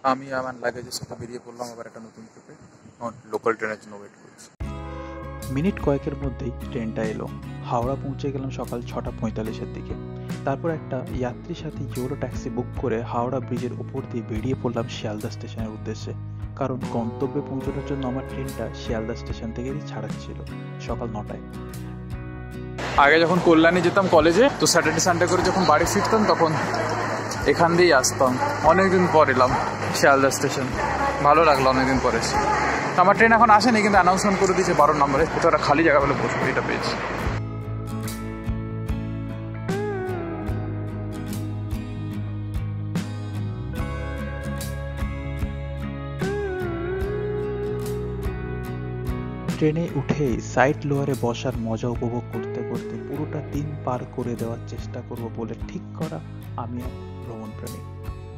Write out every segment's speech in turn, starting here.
আমি আমার লাগেজের সাথে বেরিয়ে পড়লাম আবার একটা নতুন ট্রিপে। লোকাল ট্রেনের জন্য ওয়েট করছি। মিনিট কয়েকের মধ্যেই ট্রেনটা এলো। হাওড়া পৌঁছে গেলাম সকাল 6:45-এর দিকে। তারপর একটা যাত্রীর সাথে ইউরো ট্যাক্সি বুক করে হাওড়া ব্রিজের ওপর দিয়ে বেরিয়ে পড়লাম শিয়ালদা স্টেশনের উদ্দেশ্যে। কারণ গন্তব্যে পৌঁছানোর জন্য আমার ট্রেনটা শিয়ালদা স্টেশন থেকেই ছাড়াচ্ছিল সকাল 9টায়। আগে যখন কল্যাণী যেতাম কলেজে, তো স্যাটারডে সানডে করে যখন বাড়ি ফিরতাম তখন এখান দিয়েই আসতাম। অনেকদিন পর এলাম শিয়ালদা স্টেশন, ভালো লাগলো অনেকদিন পরে এসে। আমার ট্রেন এখন আসেনি, কিন্তু অ্যানাউন্সমেন্ট করে দিয়েছে 12 নম্বরে, কোথাও একটা খালি জায়গা পেলে বসবো, এটা পেয়েছি। ট্রেনে উঠেই সাইড লোয়ারে বসার মজা উপভোগ করতে করতে পুরোটা দিন পার করে দেওয়ার চেষ্টা করব বলে ঠিক করা আমি এক ভ্রমণপ্রেমী।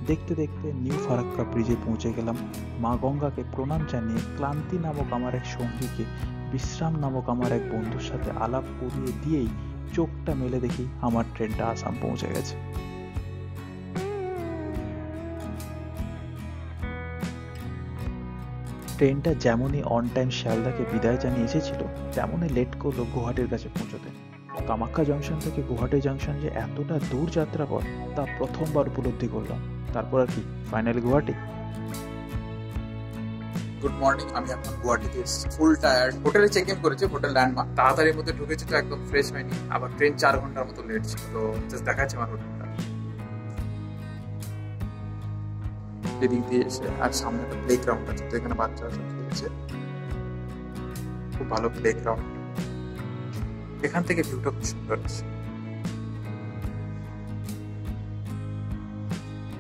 দেখতে দেখতে নিউ ফারাক্কা ব্রিজে পৌঁছে গেলাম। মা গঙ্গাকে প্রণাম জানিয়ে ক্লান্তি নামক আমার এক সঙ্গীকে বিশ্রাম নামক আমার এক বন্ধুর সাথে আলাপ করিয়ে দিয়েই চোখটা মেলে দেখি আমার ট্রেনটা আসাম পৌঁছে গেছে। ট্রেনটা যেমনই অন টাইম শিয়ালদাকে বিদায় জানিয়ে এসেছিল, তেমনই লেট করলো গুয়াহাটির কাছে পৌঁছতে। কামাখ্যা জংশন থেকে গুয়াহাটি জংশন যে এতটা দূর যাত্রাপথ তা প্রথমবার উপলব্ধি করলাম। তারপর আর কি, ফাইনালি গুয়াহাটি। গুড মর্নিং, আমি এখন গুয়াহাটিতে এসেছি, ফুল টায়ার্ড। হোটেলে চেক ইন করেছি, হোটেল ল্যান্ডমার্ক। তাড়াতাড়ির মধ্যে ঢুকেছি তো একদম ফ্রেশ হয়নি, আবার ট্রেন 4 ঘন্টার মতো লেট ছিল। তো জাস্ট দেখাচ্ছে আমার হোটেলটা এদিক দিয়ে এসে। আর সামনে একটা প্লে গ্রাউন্ড আছে, তো এখানে বাচ্চারা সব খেলছে, খুব ভালো প্লে গ্রাউন্ড। এখান থেকে ভিউটা খুব সুন্দর আছে।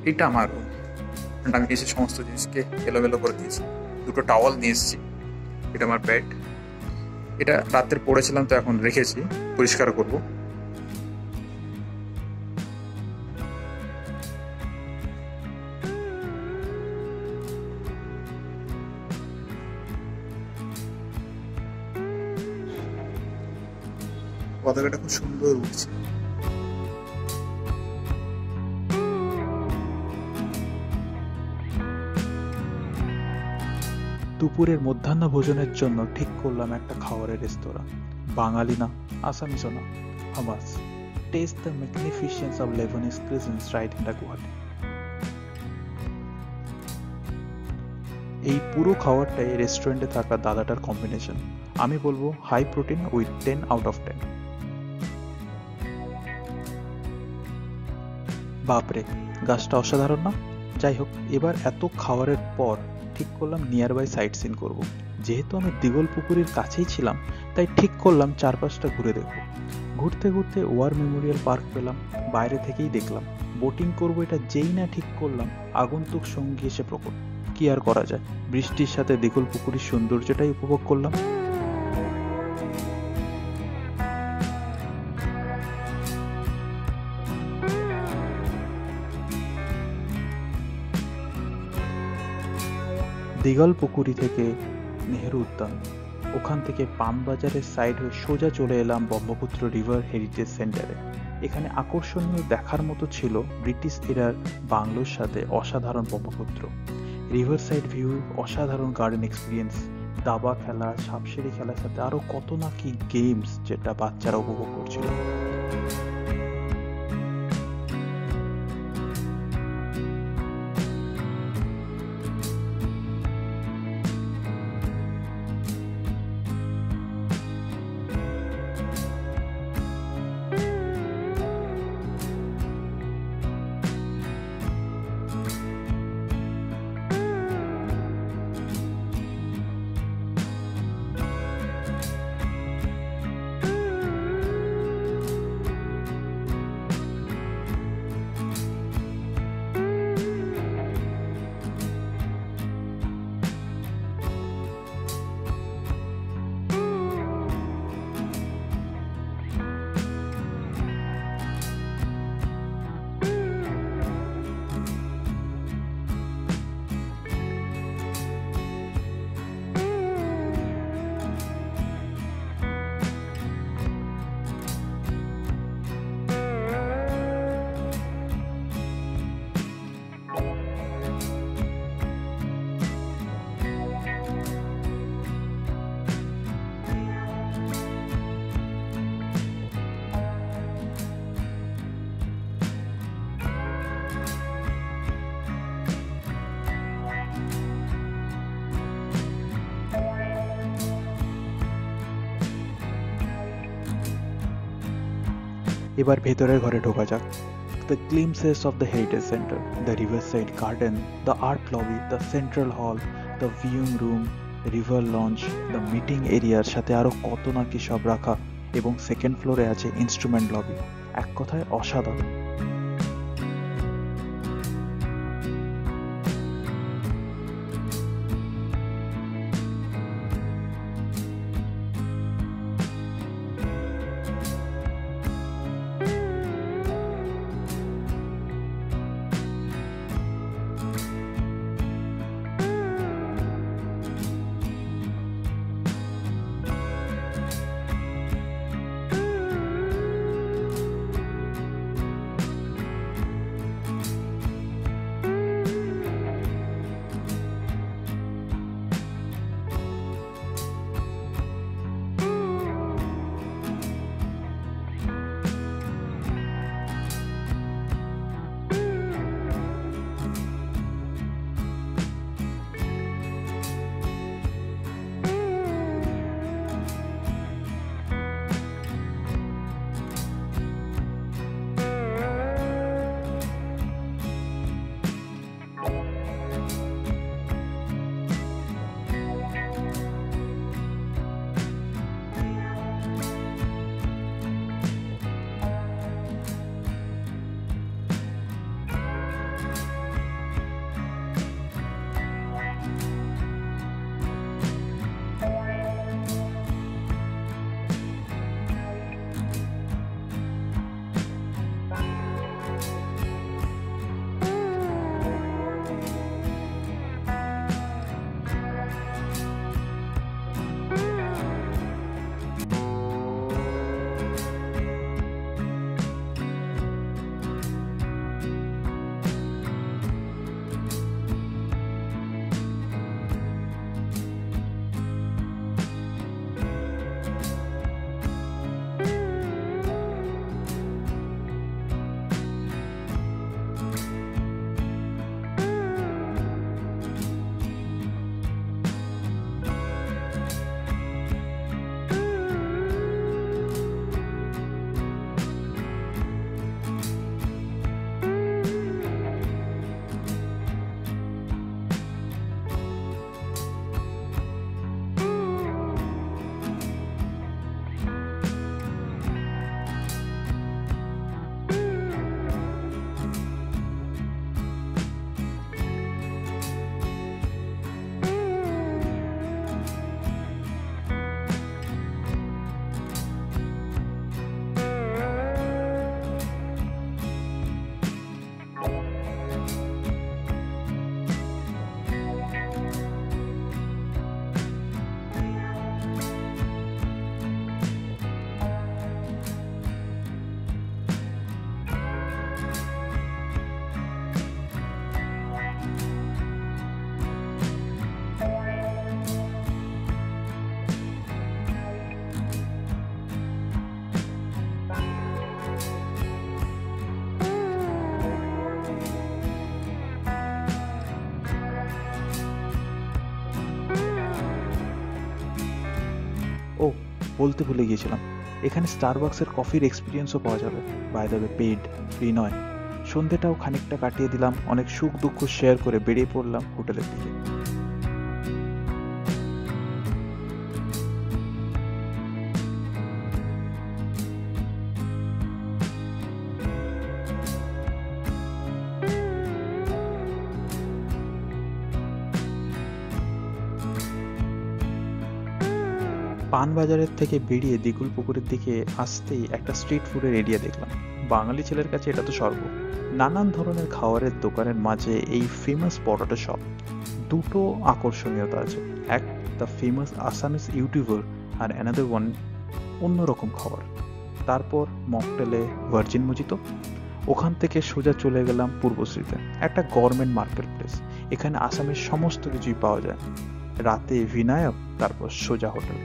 এটা আমার রুম, আমি এসে সমস্ত জিনিসকে এলোমেলো করে দিয়েছি। দুটো টাওয়াল নিয়ে এসেছি, এটা আমার বেড। এটা রাতের পড়েছিলাম, তো এখন রেখেছি, পরিষ্কার করব। পতাকাটা খুব সুন্দর উঠছে। দুপুরের মধ্যাহ্ন ভোজনের জন্য ঠিক করলাম একটা খাবারের রেস্তোরাঁ। বাঙালি না, আসামিসও না, hummus. Taste the magnificence of Lebanese cuisines right in the Guwahati. এই পুরো খাবারটাই রেস্টুরেন্টে থাকা দাদাটার কম্বিনেশন। আমি বলবো high protein with 10 out of 10। বাপরে, গাছটা অসাধারণ না? যাই হোক, এবার এত খাবারের পর ঠিক করলাম নিয়ার বাই সাইট সিন করবো। যেহেতু আমি দিগল পুকুরের কাছেই ছিলাম, তাই ঠিক করলাম চারপাশটা ঘুরে দেখব। ঘুরতে ঘুরতে ওয়ার মেমোরিয়াল পার্ক পেলাম, বাইরে থেকেই দেখলাম। বোটিং করব এটা যেই না ঠিক করলাম, আগন্তুক সঙ্গী এসে প্রকট। কি আর করা যায়, বৃষ্টির সাথে দিগল পুকুরের সৌন্দর্যটাই উপভোগ করলাম। দিগল পুকুরি থেকে নেহেরু উদ্যান, ওখান থেকে পানবাজারের সাইড হয়ে সোজা চলে এলাম ব্রহ্মপুত্র রিভার হেরিটেজ সেন্টারে। এখানে আকর্ষণীয় দেখার মতো ছিল ব্রিটিশ এরার বাংলোর সাথে অসাধারণ ব্রহ্মপুত্র, রিভার সাইড ভিউ, অসাধারণ গার্ডেন এক্সপিরিয়েন্স, দাবা খেলা, সাপসিঁড়ি খেলার সাথে আরো কত না কি গেমস, যেটা বাচ্চারা উপভোগ করছিল। এবার ভেতরের ঘরে ঢোকা যাক। The glimpses of the Heritage Center, the riverside garden, the art lobby, the central hall, the viewing room, river lounge, the meeting এরিয়ার সাথে আরো কত না কি সব রাখা, এবং সেকেন্ড ফ্লোরে আছে ইনস্ট্রুমেন্ট লবি। এক কথায় অসাধারণ। ও বলতে ভুলে গিয়েছিলাম, এখানে স্টারবাক্সের কফির এক্সপিরিয়েন্সও পাওয়া যাবে। By the way paid, free নয়। সন্ধ্যেটাও খানিকটা কাটিয়ে দিলাম, অনেক সুখ দুঃখ শেয়ার করে বেরিয়ে পড়লাম হোটেলের দিকে। পানবাজারের থেকে বেরিয়ে দিগুল পুকুরের দিকে আসতেই একটা স্ট্রিট ফুডের এরিয়া দেখলাম। বাঙালি ছেলের কাছে এটা তো স্বর্গ। নানান ধরনের খাবারের দোকানের মাঝে এই ফেমাস পটেটো শপ। দুটো আকর্ষণীয়তা আছে, এক দ্য ফেমাস আসামিস ইউটিউবার, আর অ্যানাদার ওয়ান অন্যরকম খাবার। তারপর মকটেলে ভার্জিন মজিতো। ওখান থেকে সোজা চলে গেলাম পূর্বশ্রীতে, একটা গভর্নমেন্ট মার্কেট প্লেস। এখানে আসামের সমস্ত কিছুই পাওয়া যায়। রাতে বিনায়ক, তারপর সোজা হোটেল।